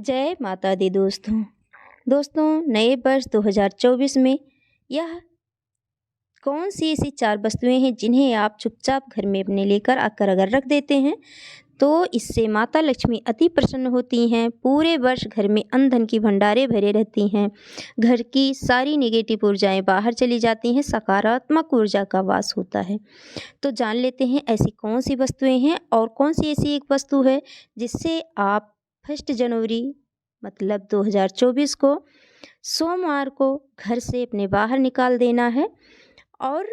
जय माता दी दोस्तों नए वर्ष 2024 में यह कौन सी ऐसी 4 वस्तुएं हैं जिन्हें आप चुपचाप घर में अपने लेकर आकर अगर रख देते हैं तो इससे माता लक्ष्मी अति प्रसन्न होती हैं। पूरे वर्ष घर में अन्न धन की भंडारें भरे रहती हैं। घर की सारी नेगेटिव ऊर्जाएं बाहर चली जाती हैं, सकारात्मक ऊर्जा का वास होता है। तो जान लेते हैं ऐसी कौन सी वस्तुएं हैं और कौन सी ऐसी एक वस्तु है जिससे आप 1 जनवरी मतलब 2024 को सोमवार को घर से अपने बाहर निकाल देना है और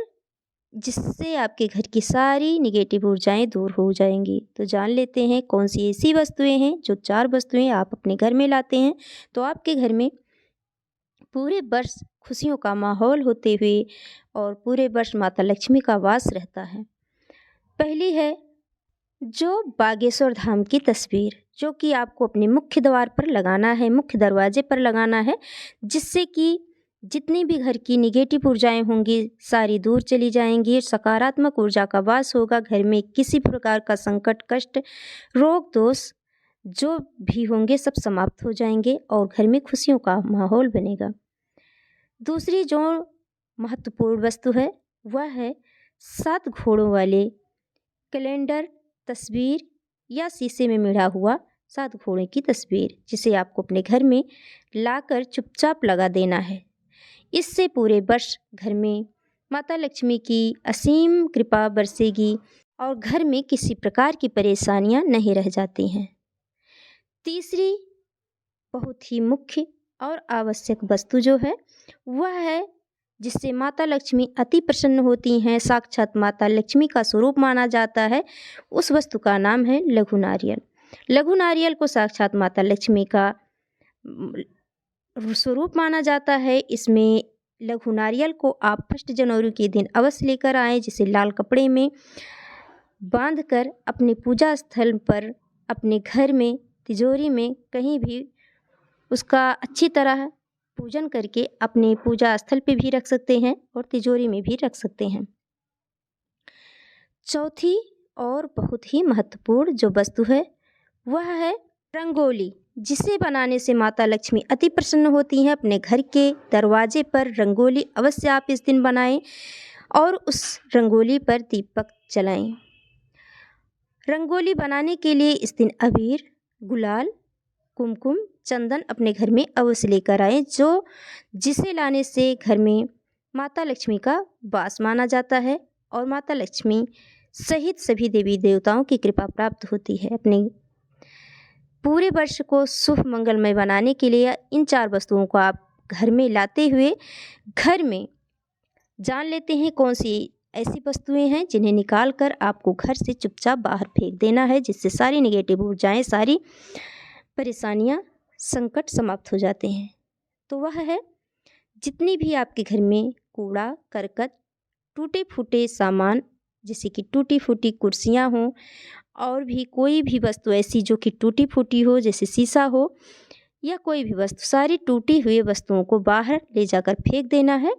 जिससे आपके घर की सारी नेगेटिव ऊर्जाएं दूर हो जाएंगी। तो जान लेते हैं कौन सी ऐसी वस्तुएं हैं जो 4 वस्तुएं आप अपने घर में लाते हैं तो आपके घर में पूरे वर्ष खुशियों का माहौल होते हुए और पूरे वर्ष माता लक्ष्मी का वास रहता है। पहली है जो बागेश्वर धाम की तस्वीर, जो कि आपको अपने मुख्य द्वार पर लगाना है, मुख्य दरवाजे पर लगाना है, जिससे कि जितनी भी घर की नेगेटिव ऊर्जाएं होंगी सारी दूर चली जाएंगी, सकारात्मक ऊर्जा का वास होगा। घर में किसी प्रकार का संकट, कष्ट, रोग, दोष जो भी होंगे सब समाप्त हो जाएंगे और घर में खुशियों का माहौल बनेगा। दूसरी जो महत्वपूर्ण वस्तु है वह है 7 घोड़ों वाले कैलेंडर, तस्वीर या शीशे में मिढ़ा हुआ 7 घोड़े की तस्वीर, जिसे आपको अपने घर में लाकर चुपचाप लगा देना है। इससे पूरे वर्ष घर में माता लक्ष्मी की असीम कृपा बरसेगी और घर में किसी प्रकार की परेशानियां नहीं रह जाती हैं। तीसरी बहुत ही मुख्य और आवश्यक वस्तु जो है वह है जिससे माता लक्ष्मी अति प्रसन्न होती हैं, साक्षात माता लक्ष्मी का स्वरूप माना जाता है, उस वस्तु का नाम है लघु नारियल। लघु नारियल को साक्षात माता लक्ष्मी का स्वरूप माना जाता है। इसमें लघु नारियल को आप 1 जनवरी के दिन अवश्य लेकर आएँ, जिसे लाल कपड़े में बांधकर अपने पूजा स्थल पर, अपने घर में, तिजोरी में कहीं भी उसका अच्छी तरह पूजन करके अपने पूजा स्थल पे भी रख सकते हैं और तिजोरी में भी रख सकते हैं। चौथी और बहुत ही महत्वपूर्ण जो वस्तु है वह है रंगोली, जिसे बनाने से माता लक्ष्मी अति प्रसन्न होती हैं। अपने घर के दरवाजे पर रंगोली अवश्य आप इस दिन बनाएं और उस रंगोली पर दीपक जलाएं। रंगोली बनाने के लिए इस दिन अबीर, गुलाल, कुमकुम, चंदन अपने घर में अवश्य लेकर आएँ, जिसे लाने से घर में माता लक्ष्मी का वास माना जाता है और माता लक्ष्मी सहित सभी देवी देवताओं की कृपा प्राप्त होती है। अपने पूरे वर्ष को शुभ मंगलमय बनाने के लिए इन 4 वस्तुओं को आप घर में लाते हुए घर में जान लेते हैं कौन सी ऐसी वस्तुएं हैं जिन्हें निकाल कर आपको घर से चुपचाप बाहर फेंक देना है, जिससे सारी नेगेटिव ऊर्जाएं, सारी परेशानियां, संकट समाप्त हो जाते हैं। तो वह है जितनी भी आपके घर में कूड़ा करकट, टूटे फूटे सामान जैसे कि टूटी फूटी कुर्सियां हों और भी कोई भी वस्तु ऐसी जो कि टूटी फूटी हो, जैसे शीशा हो या कोई भी वस्तु, सारी टूटी हुई वस्तुओं को बाहर ले जाकर फेंक देना है,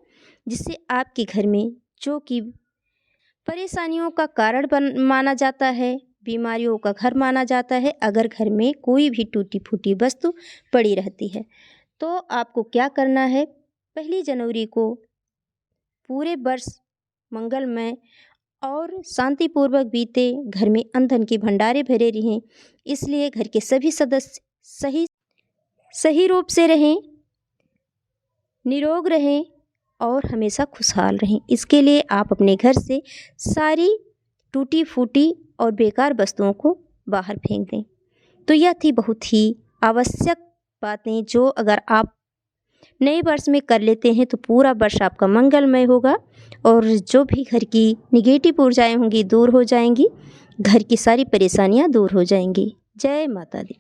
जिससे आपके घर में जो कि परेशानियों का कारण माना जाता है, बीमारियों का घर माना जाता है, अगर घर में कोई भी टूटी फूटी वस्तु पड़ी रहती है तो आपको क्या करना है, 1 जनवरी को पूरे वर्ष मंगलमय और शांतिपूर्वक बीते, घर में अन्न धन की भंडारें भरे रहें, इसलिए घर के सभी सदस्य सही रूप से रहें, निरोग रहें और हमेशा खुशहाल रहें। इसके लिए आप अपने घर से सारी टूटी फूटी और बेकार वस्तुओं को बाहर फेंक दें। तो यह थी बहुत ही आवश्यक बातें जो अगर आप नए वर्ष में कर लेते हैं तो पूरा वर्ष आपका मंगलमय होगा और जो भी घर की नेगेटिव ऊर्जाएं होंगी दूर हो जाएंगी, घर की सारी परेशानियां दूर हो जाएंगी। जय माता दी।